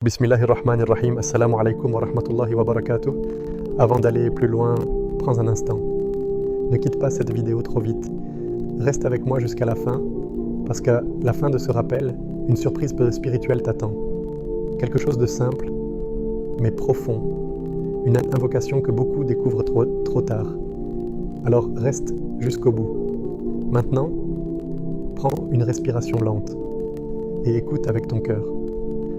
Bismillahirrahmanirrahim, assalamu alaikum wa rahmatullahi wa barakatuh. Avant d'aller plus loin, prends un instant. Ne quitte pas cette vidéo trop vite. Reste avec moi jusqu'à la fin, parce qu'à la fin de ce rappel, une surprise spirituelle t'attend. Quelque chose de simple, mais profond. Une invocation que beaucoup découvrent trop tard. Alors reste jusqu'au bout. Maintenant, prends une respiration lente et écoute avec ton cœur.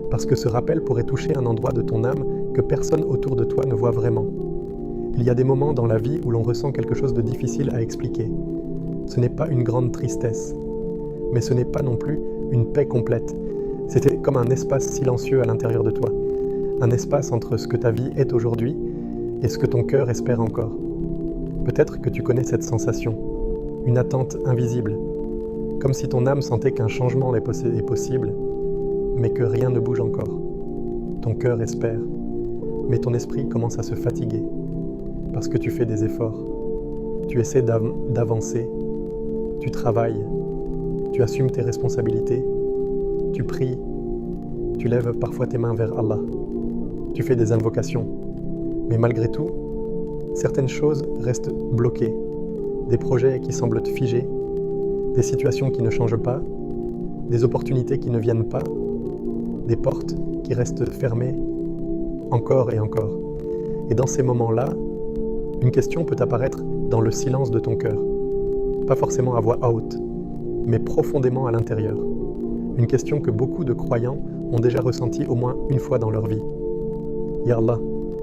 Parce que ce rappel pourrait toucher un endroit de ton âme que personne autour de toi ne voit vraiment. Il y a des moments dans la vie où l'on ressent quelque chose de difficile à expliquer. Ce n'est pas une grande tristesse, mais ce n'est pas non plus une paix complète. C'était comme un espace silencieux à l'intérieur de toi, un espace entre ce que ta vie est aujourd'hui et ce que ton cœur espère encore. Peut-être que tu connais cette sensation, une attente invisible, comme si ton âme sentait qu'un changement est possible, mais que rien ne bouge encore. Ton cœur espère, mais ton esprit commence à se fatiguer, parce que tu fais des efforts. Tu essaies d'avancer, tu travailles, tu assumes tes responsabilités, tu pries, tu lèves parfois tes mains vers Allah, tu fais des invocations. Mais malgré tout, certaines choses restent bloquées, des projets qui semblent figés, des situations qui ne changent pas, des opportunités qui ne viennent pas, des portes qui restent fermées encore et encore. Et dans ces moments-là, une question peut apparaître dans le silence de ton cœur. Pas forcément à voix haute, mais profondément à l'intérieur. Une question que beaucoup de croyants ont déjà ressentie au moins une fois dans leur vie. Ya Allah,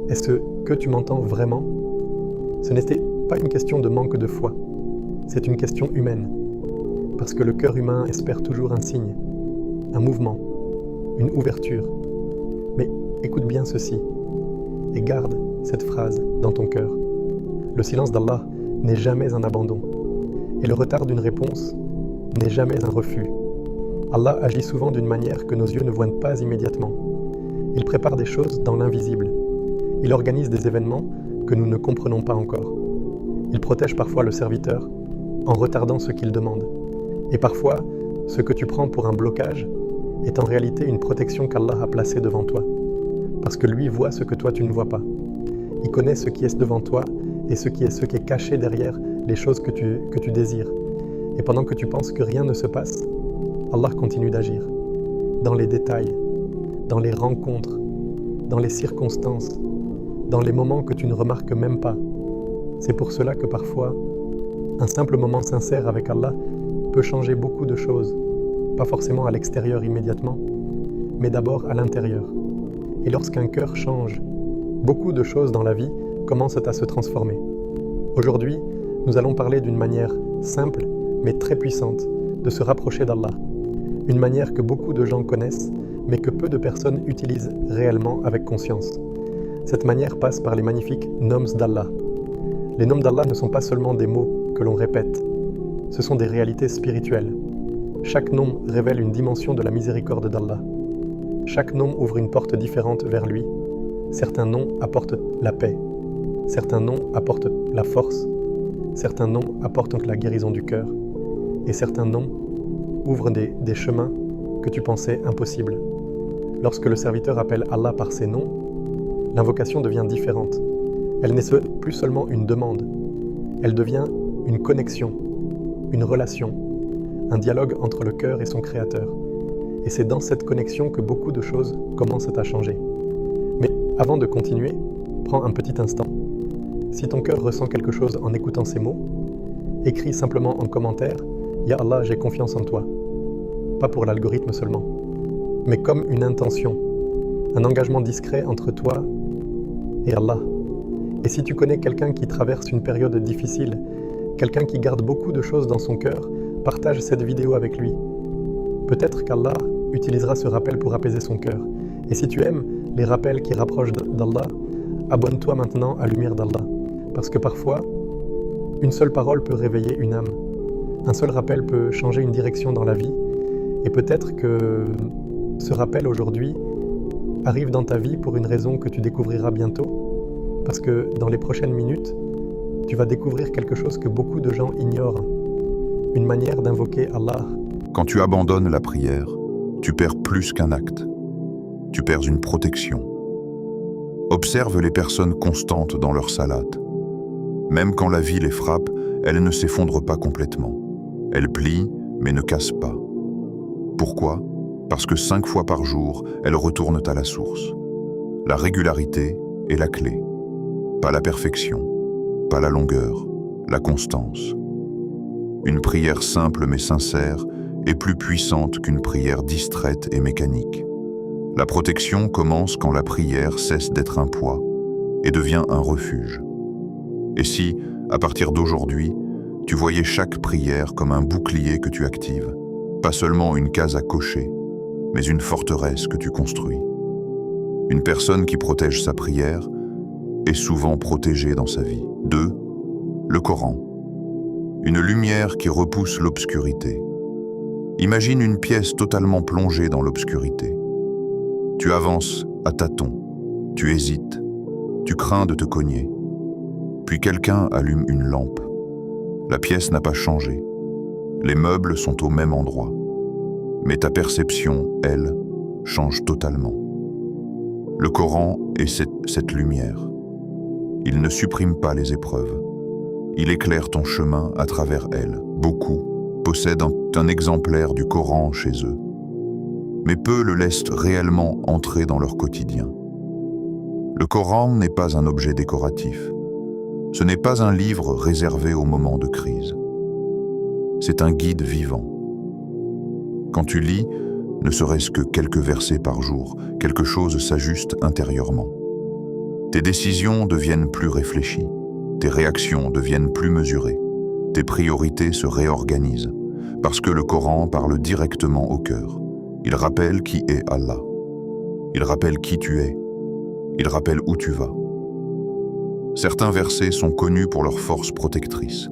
est-ce que tu m'entends vraiment? Ce n'était pas une question de manque de foi. C'est une question humaine. Parce que le cœur humain espère toujours un signe, un mouvement, une ouverture. Mais écoute bien ceci et garde cette phrase dans ton cœur. Le silence d'Allah n'est jamais un abandon et le retard d'une réponse n'est jamais un refus. Allah agit souvent d'une manière que nos yeux ne voient pas immédiatement. Il prépare des choses dans l'invisible. Il organise des événements que nous ne comprenons pas encore. Il protège parfois le serviteur en retardant ce qu'il demande. Et parfois, ce que tu prends pour un blocage est en réalité une protection qu'Allah a placée devant toi. Parce que lui voit ce que toi tu ne vois pas. Il connaît ce qui est devant toi et ce qui est caché derrière les choses que tu désires. Et pendant que tu penses que rien ne se passe, Allah continue d'agir. Dans les détails, dans les rencontres, dans les circonstances, dans les moments que tu ne remarques même pas. C'est pour cela que parfois, un simple moment sincère avec Allah peut changer beaucoup de choses. Pas forcément à l'extérieur immédiatement, mais d'abord à l'intérieur. Et lorsqu'un cœur change, beaucoup de choses dans la vie commencent à se transformer. Aujourd'hui, nous allons parler d'une manière simple, mais très puissante, de se rapprocher d'Allah. Une manière que beaucoup de gens connaissent, mais que peu de personnes utilisent réellement avec conscience. Cette manière passe par les magnifiques noms d'Allah. Les noms d'Allah ne sont pas seulement des mots que l'on répète, ce sont des réalités spirituelles. Chaque nom révèle une dimension de la miséricorde d'Allah. Chaque nom ouvre une porte différente vers lui. Certains noms apportent la paix. Certains noms apportent la force. Certains noms apportent la guérison du cœur. Et certains noms ouvrent des chemins que tu pensais impossibles. Lorsque le serviteur appelle Allah par ses noms, l'invocation devient différente. Elle n'est plus seulement une demande. Elle devient une connexion, une relation. Un dialogue entre le cœur et son créateur. Et c'est dans cette connexion que beaucoup de choses commencent à changer. Mais avant de continuer, prends un petit instant. Si ton cœur ressent quelque chose en écoutant ces mots, écris simplement en commentaire « Ya Allah, j'ai confiance en toi ». Pas pour l'algorithme seulement, mais comme une intention, un engagement discret entre toi et Allah. Et si tu connais quelqu'un qui traverse une période difficile, quelqu'un qui garde beaucoup de choses dans son cœur, partage cette vidéo avec lui. Peut-être qu'Allah utilisera ce rappel pour apaiser son cœur. Et si tu aimes les rappels qui rapprochent d'Allah, abonne-toi maintenant à Lumière d'Allah. Parce que parfois, une seule parole peut réveiller une âme. Un seul rappel peut changer une direction dans la vie. Et peut-être que ce rappel aujourd'hui arrive dans ta vie pour une raison que tu découvriras bientôt. Parce que dans les prochaines minutes, tu vas découvrir quelque chose que beaucoup de gens ignorent. Une manière d'invoquer Allah. Quand tu abandonnes la prière, tu perds plus qu'un acte. tu perds une protection. Observe les personnes constantes dans leur salat. Même quand la vie les frappe, elles ne s'effondrent pas complètement. Elles plient, mais ne cassent pas. Pourquoi? Parce que 5 fois par jour, elles retournent à la source. La régularité est la clé. Pas la perfection, pas la longueur, la constance. Une prière simple mais sincère est plus puissante qu'une prière distraite et mécanique. La protection commence quand la prière cesse d'être un poids et devient un refuge. Et si, à partir d'aujourd'hui, tu voyais chaque prière comme un bouclier que tu actives, pas seulement une case à cocher, mais une forteresse que tu construis. Une personne qui protège sa prière est souvent protégée dans sa vie. 2. Le Coran. Une lumière qui repousse l'obscurité. Imagine une pièce totalement plongée dans l'obscurité. Tu avances à tâtons, tu hésites, tu crains de te cogner. Puis quelqu'un allume une lampe. La pièce n'a pas changé. Les meubles sont au même endroit. Mais ta perception, elle, change totalement. Le Coran est cette lumière. Il ne supprime pas les épreuves. Il éclaire ton chemin à travers elles. Beaucoup possèdent un exemplaire du Coran chez eux, mais peu le laissent réellement entrer dans leur quotidien. Le Coran n'est pas un objet décoratif. Ce n'est pas un livre réservé aux moments de crise. C'est un guide vivant. Quand tu lis, ne serait-ce que quelques versets par jour, quelque chose s'ajuste intérieurement. Tes décisions deviennent plus réfléchies, tes réactions deviennent plus mesurées, tes priorités se réorganisent, parce que le Coran parle directement au cœur. Il rappelle qui est Allah. Il rappelle qui tu es. Il rappelle où tu vas. Certains versets sont connus pour leur force protectrice.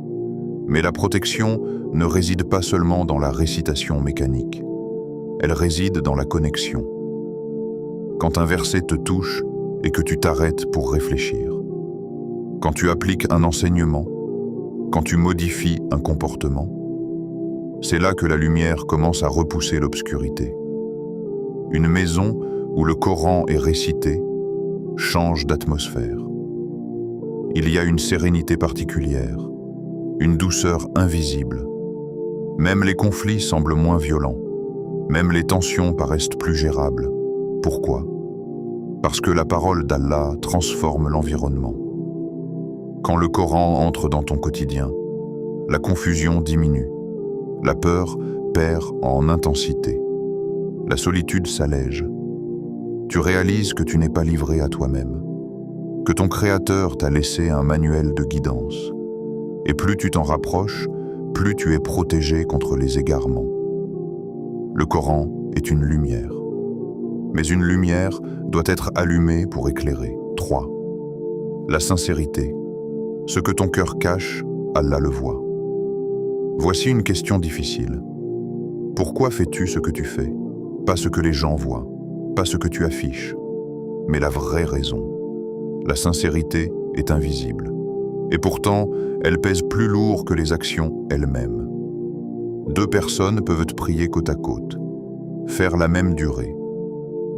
Mais la protection ne réside pas seulement dans la récitation mécanique. Elle réside dans la connexion. Quand un verset te touche et que tu t'arrêtes pour réfléchir. Quand tu appliques un enseignement, quand tu modifies un comportement, c'est là que la lumière commence à repousser l'obscurité. Une maison où le Coran est récité change d'atmosphère. Il y a une sérénité particulière, une douceur invisible. Même les conflits semblent moins violents, même les tensions paraissent plus gérables. Pourquoi? Parce que la parole d'Allah transforme l'environnement. Quand le Coran entre dans ton quotidien, la confusion diminue, la peur perd en intensité, la solitude s'allège. Tu réalises que tu n'es pas livré à toi-même, que ton Créateur t'a laissé un manuel de guidance. Et plus tu t'en rapproches, plus tu es protégé contre les égarements. Le Coran est une lumière. Mais une lumière doit être allumée pour éclairer. 3. La sincérité. Ce que ton cœur cache, Allah le voit. Voici une question difficile. Pourquoi fais-tu ce que tu fais? Pas ce que les gens voient, pas ce que tu affiches, mais la vraie raison. La sincérité est invisible. Et pourtant, elle pèse plus lourd que les actions elles-mêmes. 2 personnes peuvent prier côte à côte, faire la même durée,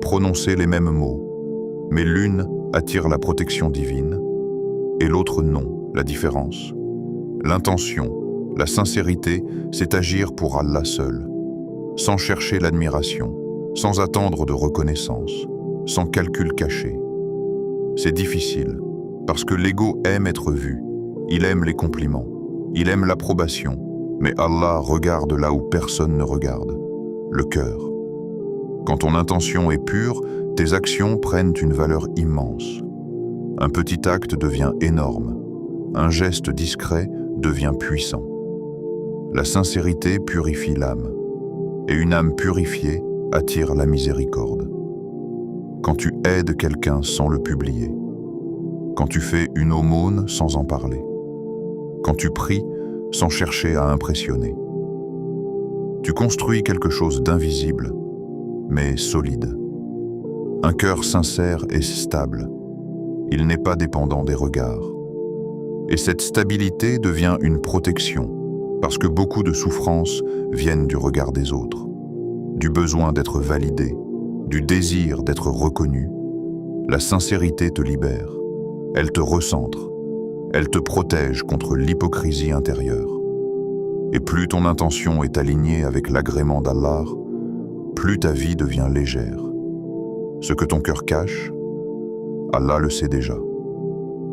prononcer les mêmes mots, mais l'une attire la protection divine et l'autre non. La différence, l'intention, la sincérité, c'est agir pour Allah seul, sans chercher l'admiration, sans attendre de reconnaissance, sans calcul caché. C'est difficile, parce que l'ego aime être vu, il aime les compliments, il aime l'approbation, mais Allah regarde là où personne ne regarde, le cœur. Quand ton intention est pure, tes actions prennent une valeur immense. Un petit acte devient énorme, un geste discret devient puissant. La sincérité purifie l'âme, et une âme purifiée attire la miséricorde. Quand tu aides quelqu'un sans le publier, quand tu fais une aumône sans en parler, quand tu pries sans chercher à impressionner, tu construis quelque chose d'invisible, mais solide. Un cœur sincère et stable, il n'est pas dépendant des regards. Et cette stabilité devient une protection, parce que beaucoup de souffrances viennent du regard des autres, du besoin d'être validé, du désir d'être reconnu, la sincérité te libère. Elle te recentre. Elle te protège contre l'hypocrisie intérieure. Et plus ton intention est alignée avec l'agrément d'Allah, plus ta vie devient légère. Ce que ton cœur cache, Allah le sait déjà.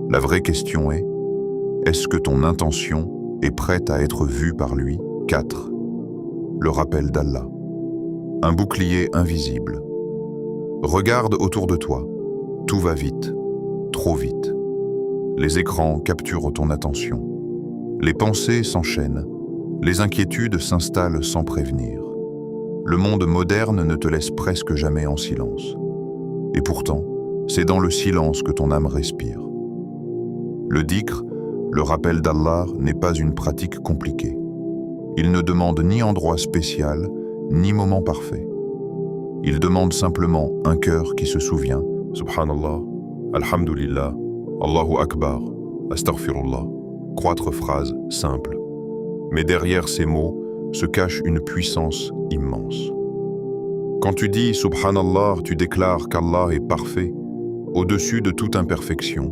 La vraie question est-ce que ton intention est prête à être vue par lui? 4. Le rappel d'Allah. Un bouclier invisible. Regarde autour de toi. Tout va vite, trop vite. Les écrans capturent ton attention. Les pensées s'enchaînent. Les inquiétudes s'installent sans prévenir. Le monde moderne ne te laisse presque jamais en silence. Et pourtant, c'est dans le silence que ton âme respire. Le dhikr, le rappel d'Allah, n'est pas une pratique compliquée. Il ne demande ni endroit spécial, ni moment parfait. Il demande simplement un cœur qui se souvient « Subhanallah, Alhamdulillah, Allahu Akbar, Astaghfirullah » 4 phrases simples. Mais derrière ces mots se cache une puissance immense. Quand tu dis « Subhanallah », tu déclares qu'Allah est parfait, au-dessus de toute imperfection.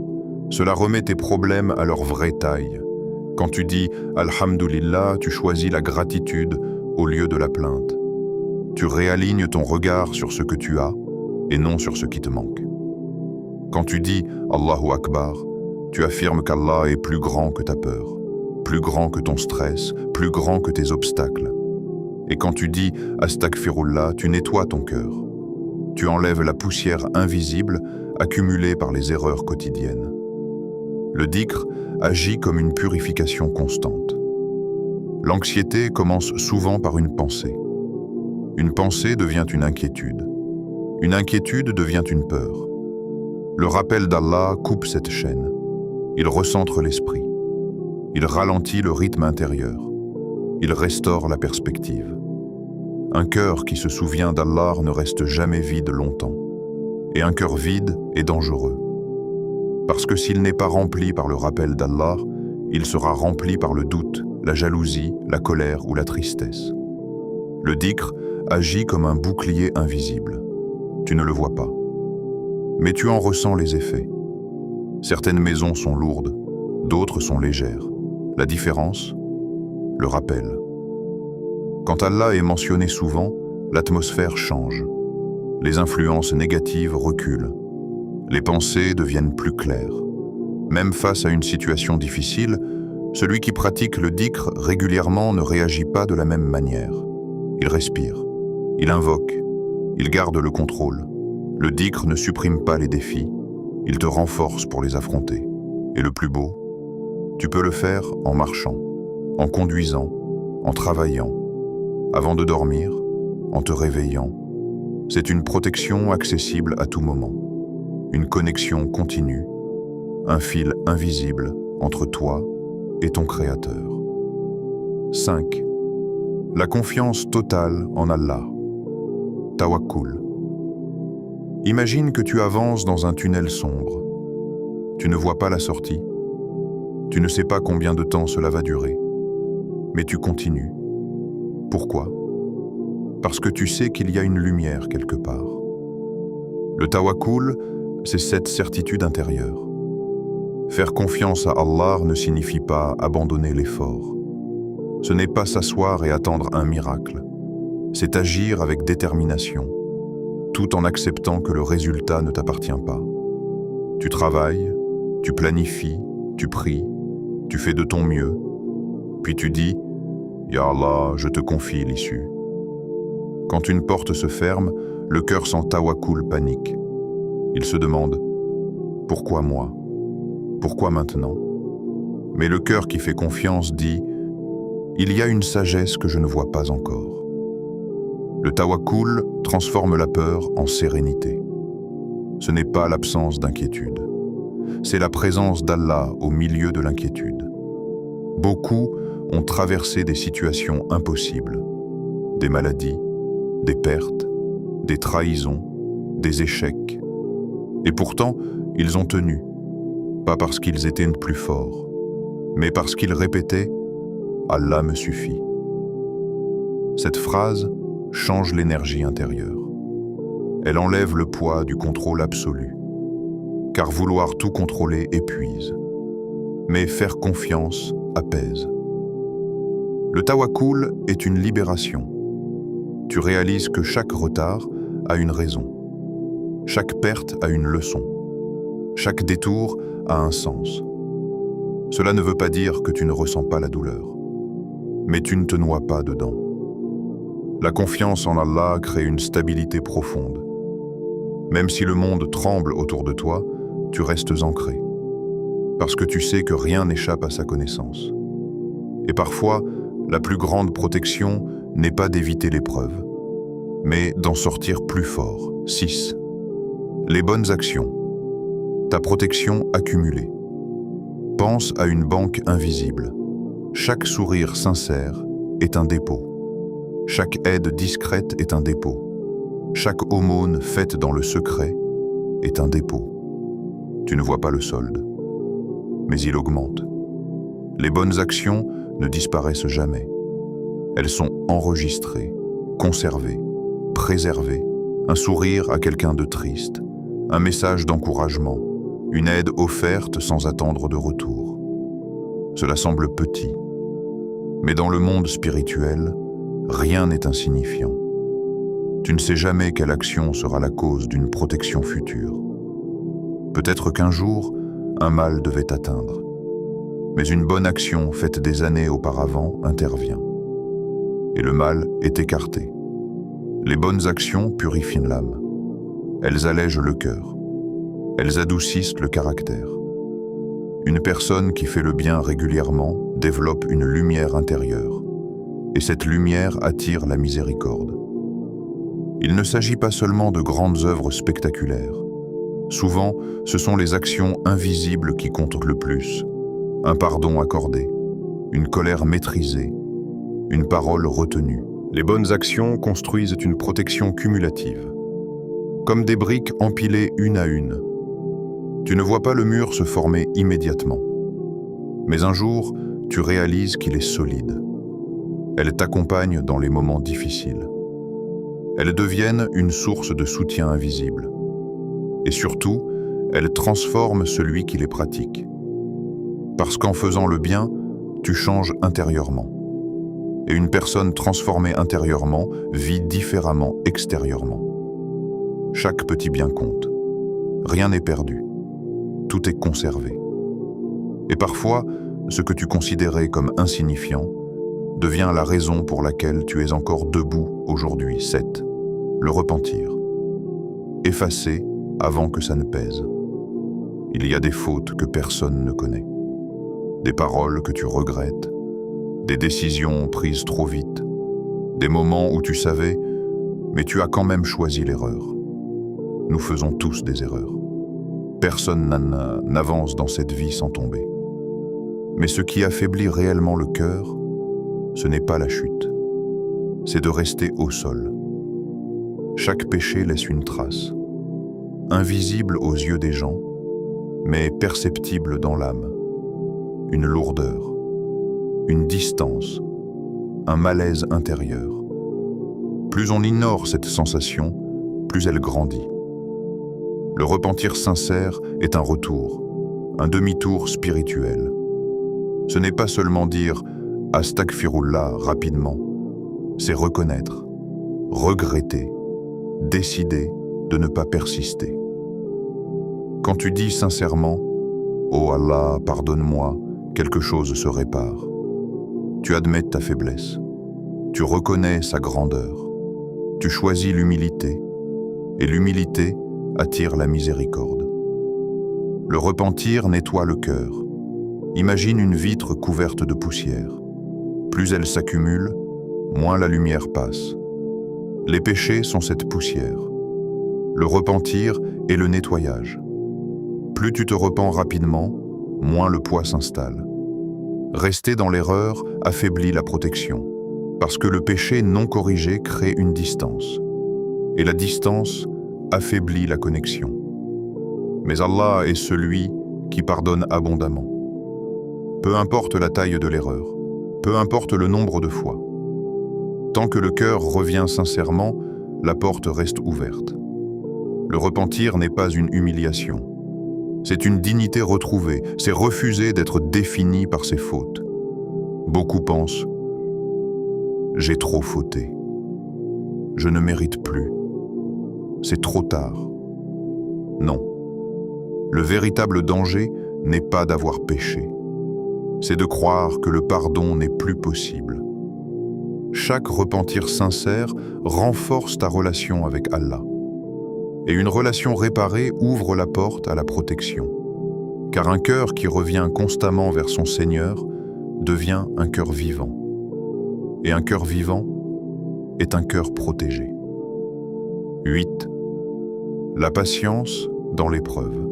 Cela remet tes problèmes à leur vraie taille. Quand tu dis « Alhamdulillah », tu choisis la gratitude au lieu de la plainte. Tu réalignes ton regard sur ce que tu as et non sur ce qui te manque. Quand tu dis « Allahu Akbar », tu affirmes qu'Allah est plus grand que ta peur, plus grand que ton stress, plus grand que tes obstacles. Et quand tu dis « Astaghfirullah », tu nettoies ton cœur. Tu enlèves la poussière invisible accumulée par les erreurs quotidiennes. Le dhikr agit comme une purification constante. L'anxiété commence souvent par une pensée. Une pensée devient une inquiétude. Une inquiétude devient une peur. Le rappel d'Allah coupe cette chaîne. Il recentre l'esprit. Il ralentit le rythme intérieur. Il restaure la perspective. Un cœur qui se souvient d'Allah ne reste jamais vide longtemps. Et un cœur vide est dangereux. Parce que s'il n'est pas rempli par le rappel d'Allah, il sera rempli par le doute, la jalousie, la colère ou la tristesse. Le dhikr agit comme un bouclier invisible. Tu ne le vois pas. Mais tu en ressens les effets. Certaines maisons sont lourdes, d'autres sont légères. La différence? Le rappel. Quand Allah est mentionné souvent, l'atmosphère change. Les influences négatives reculent. Les pensées deviennent plus claires. Même face à une situation difficile, celui qui pratique le dhikr régulièrement ne réagit pas de la même manière. Il respire, il invoque, il garde le contrôle. Le dhikr ne supprime pas les défis, il te renforce pour les affronter. Et le plus beau, tu peux le faire en marchant, en conduisant, en travaillant, avant de dormir, en te réveillant. C'est une protection accessible à tout moment. Une connexion continue, un fil invisible entre toi et ton Créateur. 5. La confiance totale en Allah. Tawakkul. Imagine que tu avances dans un tunnel sombre. Tu ne vois pas la sortie. Tu ne sais pas combien de temps cela va durer. Mais tu continues. Pourquoi? Parce que tu sais qu'il y a une lumière quelque part. Le tawakkul, c'est cette certitude intérieure. Faire confiance à Allah ne signifie pas abandonner l'effort. Ce n'est pas s'asseoir et attendre un miracle. C'est agir avec détermination, tout en acceptant que le résultat ne t'appartient pas. Tu travailles, tu planifies, tu pries, tu fais de ton mieux, puis tu dis « Ya Allah, je te confie l'issue ». Quand une porte se ferme, le cœur sans tawakkul panique. Il se demande « Pourquoi moi? Pourquoi maintenant ?» Mais le cœur qui fait confiance dit « Il y a une sagesse que je ne vois pas encore ». Le tawakkul transforme la peur en sérénité. Ce n'est pas l'absence d'inquiétude. C'est la présence d'Allah au milieu de l'inquiétude. Beaucoup ont traversé des situations impossibles. Des maladies, des pertes, des trahisons, des échecs. Et pourtant, ils ont tenu, pas parce qu'ils étaient plus forts, mais parce qu'ils répétaient « Allah me suffit ». Cette phrase change l'énergie intérieure. Elle enlève le poids du contrôle absolu. Car vouloir tout contrôler épuise. Mais faire confiance apaise. Le tawakkul est une libération. Tu réalises que chaque retard a une raison. Chaque perte a une leçon. Chaque détour a un sens. Cela ne veut pas dire que tu ne ressens pas la douleur. Mais tu ne te noies pas dedans. La confiance en Allah crée une stabilité profonde. Même si le monde tremble autour de toi, tu restes ancré. Parce que tu sais que rien n'échappe à sa connaissance. Et parfois, la plus grande protection n'est pas d'éviter l'épreuve, mais d'en sortir plus fort. 6. Les bonnes actions. Ta protection accumulée. Pense à une banque invisible. Chaque sourire sincère est un dépôt. Chaque aide discrète est un dépôt. Chaque aumône faite dans le secret est un dépôt. Tu ne vois pas le solde, mais il augmente. Les bonnes actions ne disparaissent jamais. Elles sont enregistrées, conservées, préservées. Un sourire à quelqu'un de triste, un message d'encouragement, une aide offerte sans attendre de retour. Cela semble petit, mais dans le monde spirituel, rien n'est insignifiant. Tu ne sais jamais quelle action sera la cause d'une protection future. Peut-être qu'un jour, un mal devait t'atteindre. Mais une bonne action faite des années auparavant intervient. Et le mal est écarté. Les bonnes actions purifient l'âme. Elles allègent le cœur. Elles adoucissent le caractère. Une personne qui fait le bien régulièrement développe une lumière intérieure. Et cette lumière attire la miséricorde. Il ne s'agit pas seulement de grandes œuvres spectaculaires. Souvent, ce sont les actions invisibles qui comptent le plus. Un pardon accordé, une colère maîtrisée, une parole retenue. Les bonnes actions construisent une protection cumulative. Comme des briques empilées une à une. Tu ne vois pas le mur se former immédiatement. Mais un jour, tu réalises qu'il est solide. Elles t'accompagnent dans les moments difficiles. Elles deviennent une source de soutien invisible. Et surtout, elles transforment celui qui les pratique. Parce qu'en faisant le bien, tu changes intérieurement. Et une personne transformée intérieurement vit différemment extérieurement. Chaque petit bien compte. Rien n'est perdu. Tout est conservé. Et parfois, ce que tu considérais comme insignifiant devient la raison pour laquelle tu es encore debout aujourd'hui. 7. Le repentir. Effacer avant que ça ne pèse. Il y a des fautes que personne ne connaît. Des paroles que tu regrettes. Des décisions prises trop vite. Des moments où tu savais, mais tu as quand même choisi l'erreur. Nous faisons tous des erreurs. Personne n'avance dans cette vie sans tomber. Mais ce qui affaiblit réellement le cœur, ce n'est pas la chute. C'est de rester au sol. Chaque péché laisse une trace. Invisible aux yeux des gens, mais perceptible dans l'âme. Une lourdeur, une distance, un malaise intérieur. Plus on ignore cette sensation, plus elle grandit. Le repentir sincère est un retour, un demi-tour spirituel. Ce n'est pas seulement dire « Astaghfirullah » rapidement, c'est reconnaître, regretter, décider de ne pas persister. Quand tu dis sincèrement « Oh Allah, pardonne-moi », quelque chose se répare. Tu admets ta faiblesse. Tu reconnais sa grandeur. Tu choisis l'humilité. Et l'humilité attire la miséricorde. Le repentir nettoie le cœur. Imagine une vitre couverte de poussière. Plus elle s'accumule, moins la lumière passe. Les péchés sont cette poussière. Le repentir est le nettoyage. Plus tu te repens rapidement, moins le poids s'installe. Rester dans l'erreur affaiblit la protection, parce que le péché non corrigé crée une distance. Et la distance affaiblit la connexion. Mais Allah est celui qui pardonne abondamment. Peu importe la taille de l'erreur, peu importe le nombre de fois. Tant que le cœur revient sincèrement, la porte reste ouverte. Le repentir n'est pas une humiliation. C'est une dignité retrouvée, c'est refuser d'être défini par ses fautes. Beaucoup pensent « j'ai trop fauté, je ne mérite plus, c'est trop tard ». Non. Le véritable danger n'est pas d'avoir péché. C'est de croire que le pardon n'est plus possible. Chaque repentir sincère renforce ta relation avec Allah. Et une relation réparée ouvre la porte à la protection. Car un cœur qui revient constamment vers son Seigneur devient un cœur vivant. Et un cœur vivant est un cœur protégé. 8. La patience dans l'épreuve.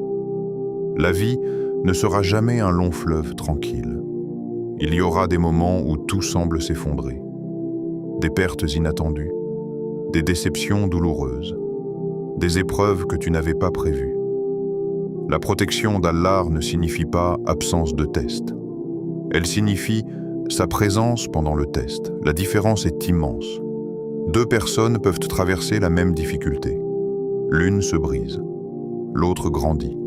La vie ne sera jamais un long fleuve tranquille. Il y aura des moments où tout semble s'effondrer. Des pertes inattendues, des déceptions douloureuses, des épreuves que tu n'avais pas prévues. La protection d'Allah ne signifie pas absence de test. Elle signifie sa présence pendant le test. La différence est immense. Deux personnes peuvent traverser la même difficulté. L'une se brise, l'autre grandit.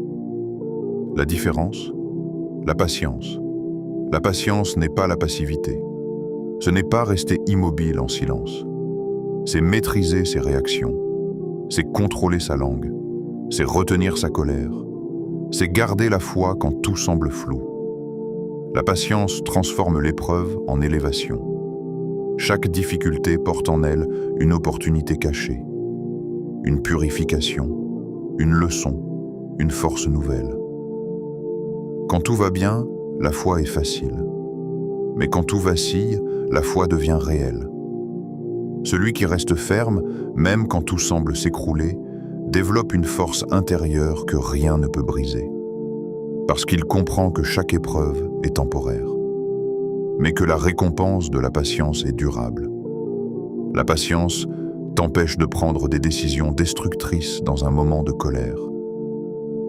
La différence? La patience. La patience n'est pas la passivité. Ce n'est pas rester immobile en silence. C'est maîtriser ses réactions. C'est contrôler sa langue. C'est retenir sa colère. C'est garder la foi quand tout semble flou. La patience transforme l'épreuve en élévation. Chaque difficulté porte en elle une opportunité cachée, une purification, une leçon, une force nouvelle. Quand tout va bien, la foi est facile. Mais quand tout vacille, la foi devient réelle. Celui qui reste ferme, même quand tout semble s'écrouler, développe une force intérieure que rien ne peut briser. Parce qu'il comprend que chaque épreuve est temporaire, mais que la récompense de la patience est durable. La patience t'empêche de prendre des décisions destructrices dans un moment de colère.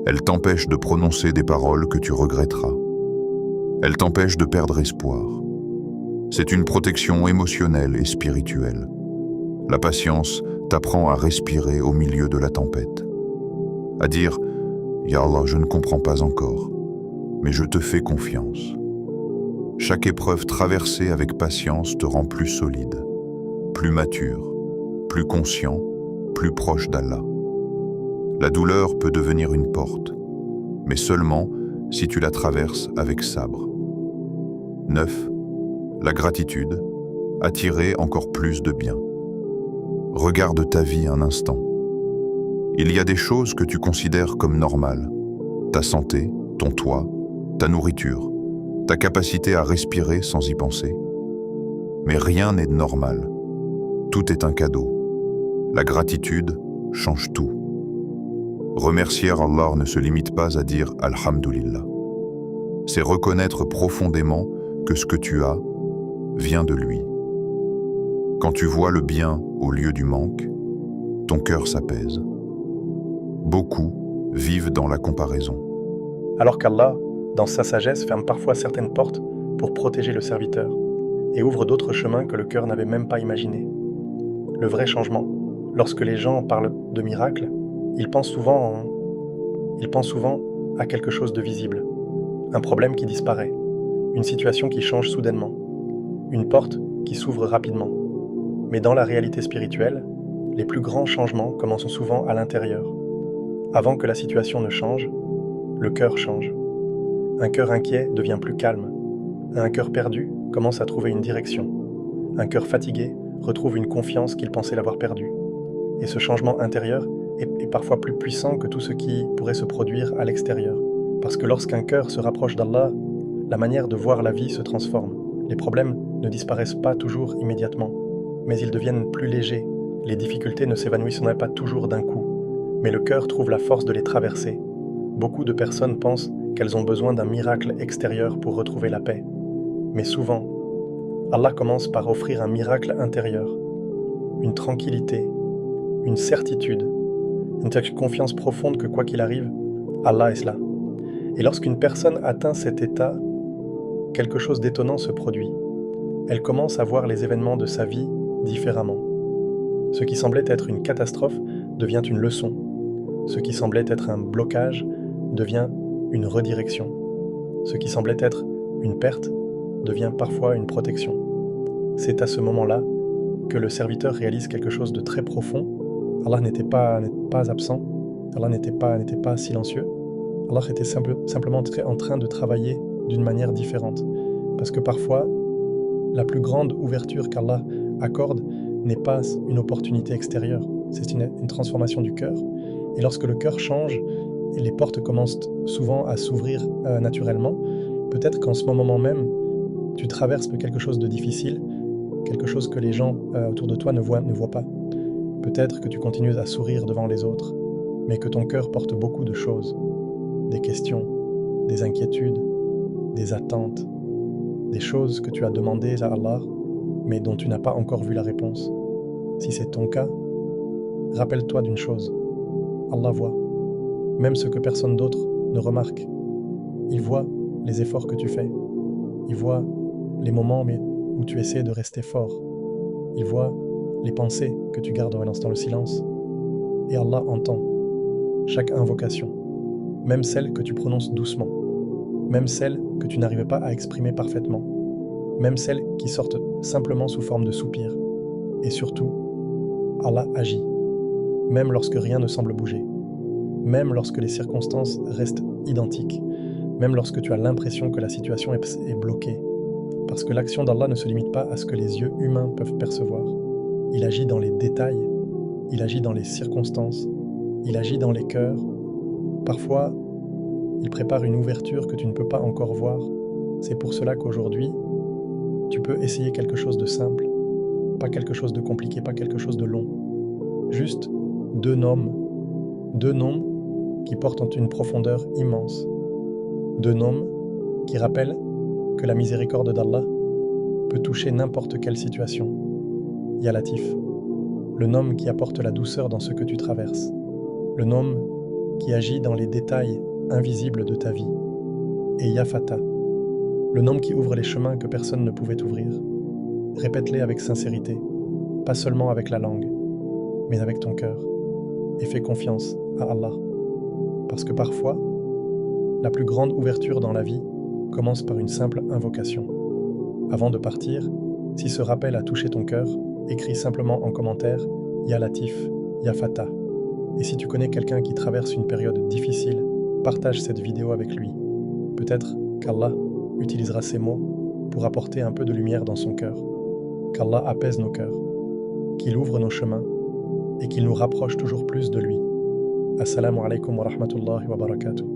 Elle t'empêche de prononcer des paroles que tu regretteras. Elle t'empêche de perdre espoir. C'est une protection émotionnelle et spirituelle. La patience t'apprend à respirer au milieu de la tempête, à dire « Ya Allah, je ne comprends pas encore, mais je te fais confiance ». Chaque épreuve traversée avec patience te rend plus solide, plus mature, plus conscient, plus proche d'Allah. La douleur peut devenir une porte, mais seulement si tu la traverses avec sabre. 9. La gratitude, attirer encore plus de bien. Regarde ta vie un instant. Il y a des choses que tu considères comme normales. Ta santé, ton toit, ta nourriture, ta capacité à respirer sans y penser. Mais rien n'est normal. Tout est un cadeau. La gratitude change tout. Remercier Allah ne se limite pas à dire « Alhamdulillah ». C'est reconnaître profondément que ce que tu as vient de lui. Quand tu vois le bien au lieu du manque, ton cœur s'apaise. Beaucoup vivent dans la comparaison. Alors qu'Allah, dans sa sagesse, ferme parfois certaines portes pour protéger le serviteur et ouvre d'autres chemins que le cœur n'avait même pas imaginés. Le vrai changement, lorsque les gens parlent de miracles, ils pensent souvent à quelque chose de visible, un problème qui disparaît, une situation qui change soudainement, une porte qui s'ouvre rapidement. Mais dans la réalité spirituelle, les plus grands changements commencent souvent à l'intérieur. Avant que la situation ne change, le cœur change. Un cœur inquiet devient plus calme. Un cœur perdu commence à trouver une direction. Un cœur fatigué retrouve une confiance qu'il pensait l'avoir perdue. Et ce changement intérieur est parfois plus puissant que tout ce qui pourrait se produire à l'extérieur. Parce que lorsqu'un cœur se rapproche d'Allah, la manière de voir la vie se transforme. Les problèmes ne disparaissent pas toujours immédiatement, mais ils deviennent plus légers. Les difficultés ne s'évanouissent pas toujours d'un coup, mais le cœur trouve la force de les traverser. Beaucoup de personnes pensent qu'elles ont besoin d'un miracle extérieur pour retrouver la paix. Mais souvent, Allah commence par offrir un miracle intérieur, une tranquillité, une certitude, une confiance profonde que quoi qu'il arrive, Allah est là. Et lorsqu'une personne atteint cet état, quelque chose d'étonnant se produit. Elle commence à voir les événements de sa vie différemment. Ce qui semblait être une catastrophe devient une leçon. Ce qui semblait être un blocage devient une redirection. Ce qui semblait être une perte devient parfois une protection. C'est à ce moment-là que le serviteur réalise quelque chose de très profond. Allah n'était pas absent, Allah n'était pas silencieux. Allah était simplement en train de travailler d'une manière différente. Parce que parfois, la plus grande ouverture qu'Allah accorde n'est pas une opportunité extérieure, c'est une transformation du cœur. Et lorsque le cœur change, et les portes commencent souvent à s'ouvrir naturellement, peut-être qu'en ce moment même, tu traverses quelque chose de difficile, quelque chose que les gens autour de toi ne voient pas. Peut-être que tu continues à sourire devant les autres, mais que ton cœur porte beaucoup de choses, des questions, des inquiétudes, des attentes, des choses que tu as demandées à Allah, mais dont tu n'as pas encore vu la réponse. Si c'est ton cas, rappelle-toi d'une chose, Allah voit, même ce que personne d'autre ne remarque. Il voit les efforts que tu fais, il voit les moments où tu essaies de rester fort, il voit les pensées que tu gardes dans le silence, et Allah entend chaque invocation, même celles que tu prononces doucement, même celles que tu n'arrives pas à exprimer parfaitement, même celles qui sortent simplement sous forme de soupirs. Et surtout, Allah agit, même lorsque rien ne semble bouger, même lorsque les circonstances restent identiques, même lorsque tu as l'impression que la situation est bloquée. Parce que l'action d'Allah ne se limite pas à ce que les yeux humains peuvent percevoir. Il agit dans les détails, il agit dans les circonstances, il agit dans les cœurs. Parfois, il prépare une ouverture que tu ne peux pas encore voir. C'est pour cela qu'aujourd'hui, tu peux essayer quelque chose de simple, pas quelque chose de compliqué, pas quelque chose de long. Juste deux noms qui portent une profondeur immense. Deux noms qui rappellent que la miséricorde d'Allah peut toucher n'importe quelle situation. Ya Latif, le nom qui apporte la douceur dans ce que tu traverses. Le nom qui agit dans les détails invisibles de ta vie. Et Ya Fata, le nom qui ouvre les chemins que personne ne pouvait ouvrir. Répète-les avec sincérité, pas seulement avec la langue, mais avec ton cœur. Et fais confiance à Allah. Parce que parfois, la plus grande ouverture dans la vie commence par une simple invocation. Avant de partir, si ce rappel a touché ton cœur, écris simplement en commentaire « Ya Latif, Ya Fata ». Et si tu connais quelqu'un qui traverse une période difficile, partage cette vidéo avec lui. Peut-être qu'Allah utilisera ces mots pour apporter un peu de lumière dans son cœur. Qu'Allah apaise nos cœurs, qu'il ouvre nos chemins et qu'il nous rapproche toujours plus de lui. Assalamu alaikum wa rahmatullahi wa barakatuh.